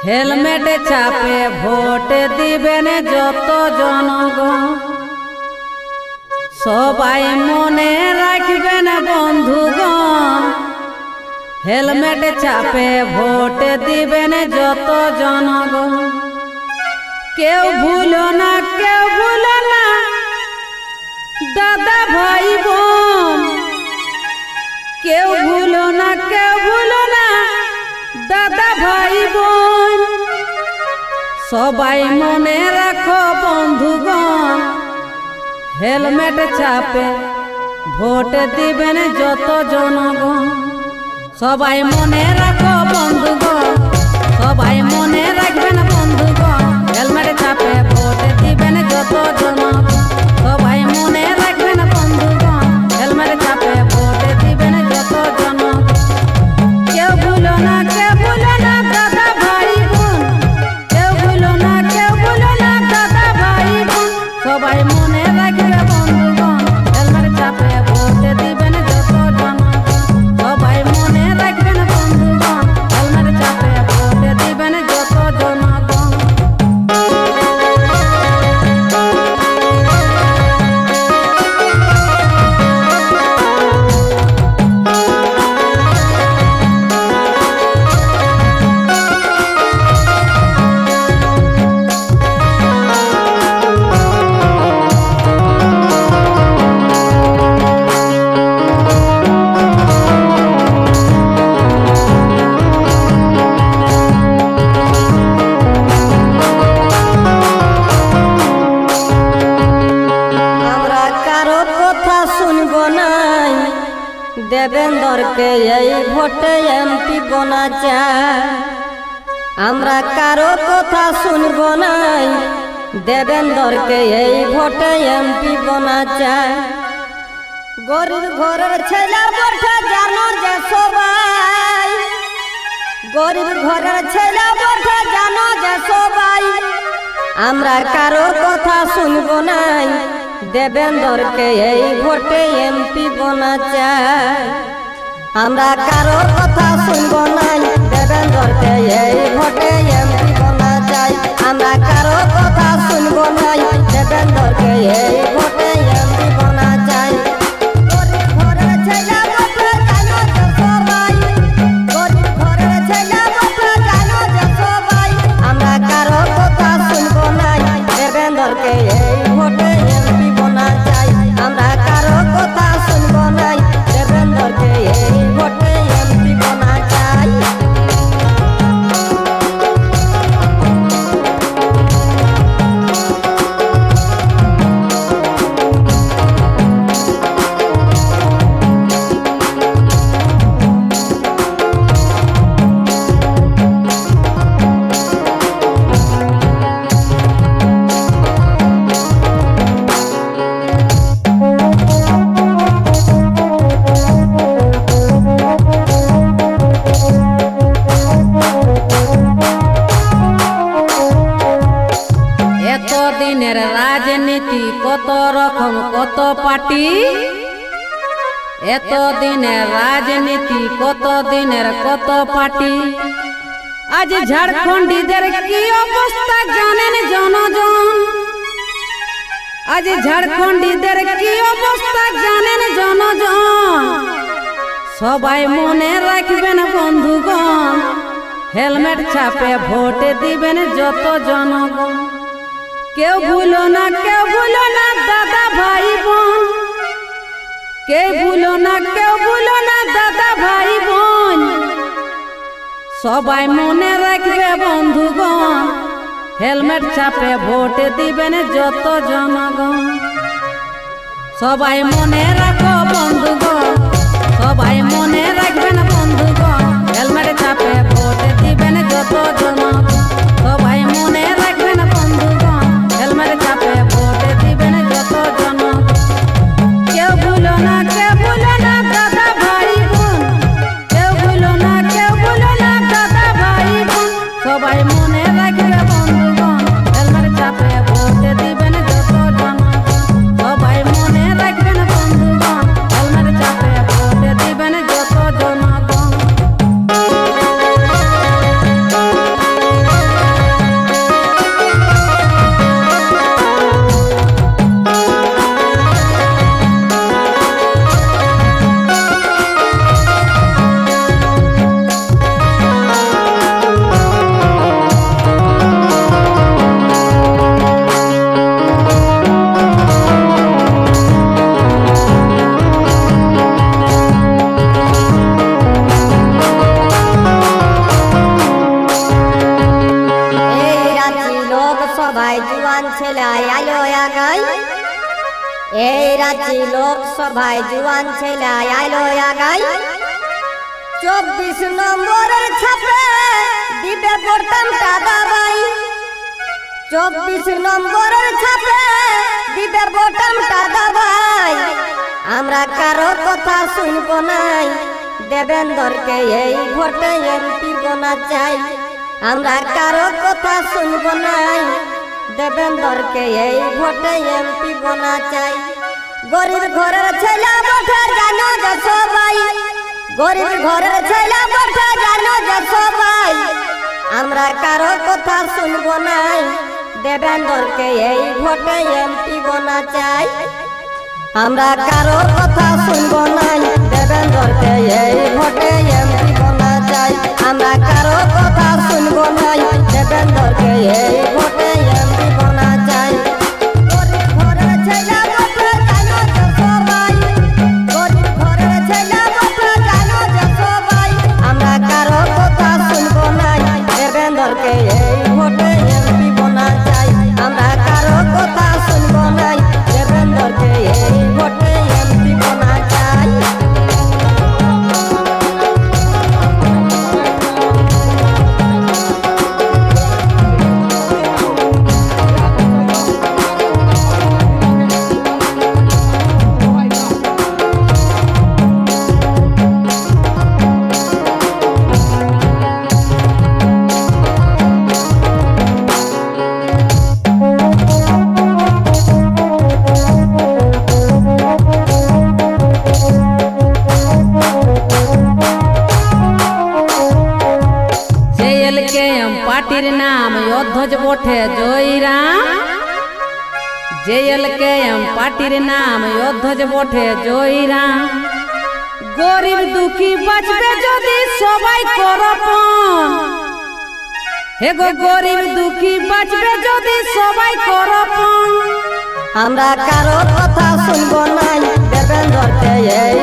Helmet चापे vote दिबेन যত জনগণ সবাই মনে রাখবেন বন্ধুগণ। হেলমেট চাপে ভোট দিবেন যত জনগণ। কেউ ভুলো না, কেউ ভুলো না দাদা ভাই বোন। কেউ ভুলো না, কেউ ভুলো না দাদা ভাই বোন। সবাই মনে রাখো বন্ধুগণ, হেলমেট চাপে ভোট দিবেন যত জনগণ। সবাই মনে রাখো বন্ধুগণ, সবাই মনে রাখবেন বন্ধুগণ। হেলমেট চাপে ভোট দিবেন যত জনগণ। সবাই মনে রাখবেন বন্ধুগণ, হেলমেট চাপে ভোট দিবেন যত জনগণ। কেউ ভুলো না, কেউ ভুলো না দাদা ভাই বোন। কেউ ভুলো না, কেউ ভুলো না দাদা ভাই বোন। সবাই মনে রাখবে বন্ধুগণ, হেলমেট চাপে ভোট দিবেন যত জনগণ। সবাই মনে রাখবেন বন্ধুগণ, হেলমেট চাপে ভোট দিবেন যত জনগণ। देवेंद्र के यही भोटे एमपी बना चाय। हमरा कारो कथा सुनबो नाई, देवेंद्र के यही भोटे एमपी बना चाय। गरीब घरेर छेला बोठे जानो जे सबाई। गरीब घरेर छेला बोठे जानो जे सबाई। हमरा कारो कथा सुनबो नाई, देवेंद्र के यही भोटे एमपी बना चाय। हमरा कारो कथा सुनबो नाई, देवेंद्र के यही भोटे एमपी बना चाय। हमरा कारो कथा सुनबो नाई, देवेंद्र के यही भोटे एमपी बना चाय। गरीब घरेर छेला बोठे जानो जे सबाई। गरीब घरेर छेला बोठे जानो जे सबाई। हमरा कारो कथा सुनबो नाई, देवेंद्र के यही भोटे एमपी बना चाय। हमरा कारो कथा सुनबो नाई, देवेंद्र के यही भोटे एमपी बना चाय। দিনের রাজনীতি কত রকম কত পার্টি। এত দিনের রাজনীতি কত দিনের কত পার্টি। আজ ঝাড়খণ্ডীদের কি অবস্থা জানেন জনজন। আজ ঝাড়খণ্ডীদের কি অবস্থা জানেন জনজন। সবাই মনে রাখবেন বন্ধুগণ, হেলমেট চাপে ভোট দিবেন যত জনগণ। কেউ ভুলো না, কেউ ভুলো না দাদা ভাই বোন। কেউ ভুলো না, কেউ ভুলো না দাদা ভাই বোন। সবাই মনে রাখবে বন্ধুগণ, হেলমেট চাপে ভোট দিবেন যত জনগণ। সবাই মনে রাখো বন্ধুগণ, সবাই মনে রাখবেন বন্ধুগণ। হেলমেট চাপে ভোট দিবেন যত জনগণ। সবাই মনে রাখবেন বন্ধুগণ, হেলমেট চাপে ভোট দিবেন যত জনগণ। কেউ ভুলো না, কেউ ভুলো না দাদা ভাই বোন। কেউ ভুলো না, কেউ ভুলো না দাদা ভাই বোন। সবাই মনে রাখবে বন্ধুগণ, হেলমেট চাপে ভোট দিবেন যত জনগণ। সবাই মনে রাখবেন বন্ধুগণ, হেলমেট ছেলে আইলো আগাই এই রাঁচি লোকসভায় জুয়ান ছেলে আইলো আগাই 24 নম্বরের ছাপে দিবে বোতামটা দাবাই 24 নম্বরের ছাপে দিবে বোতামটা দাবাই আমরা কারো কথা শুনব নাই দেবেন্দ্রকে এই ভোটে এমপি বনা চাই আমরা কারো কথা শুনব নাই দেবেন্দ্রকে এই ভোটে এমপি বনা চাই গরিব ঘরের ছেলে ভোটে জানো যে সবাই গরিব ঘরের ছেলে ভোটে জানো যে সবাই আমরা কারো কথা শুনব নাই দেবেন্দ্রকে এই ভোটে এমপি বনা চাই আমরা কারো কথা শুনব নাই দেবেন্দ্রকে এই ভোটে এমপি বনা চাই আমরা কারো কথা শুনব নাই দেবেন্দ্রকে এই ভোটে এমপি বনা চাই গরিব ঘরের ছেলে ভোটে জানো যে সবাই গরিব ঘরের ছেলে ভোটে জানো যে সবাই আমরা কারো কথা শুনব নাই দেবেন্দ্রকে এই ভোটে এমপি বনা চাই আমরা কারো কথা শুনব নাই দেবেন্দ্রকে এই ভোটে এমপি বনা চাই पार्टीर नाम योद्धज बोठे जोईराम JLKM पार्टीर नाम योद्धज बोठे जोईराम गरीब दुखी बचबे जदि सबाई करपन हे गो गरीब दुखी बचबे जदि सबाई करपन আমরা কারো কথা শুনব নাই দেবেন্দ্রকে এই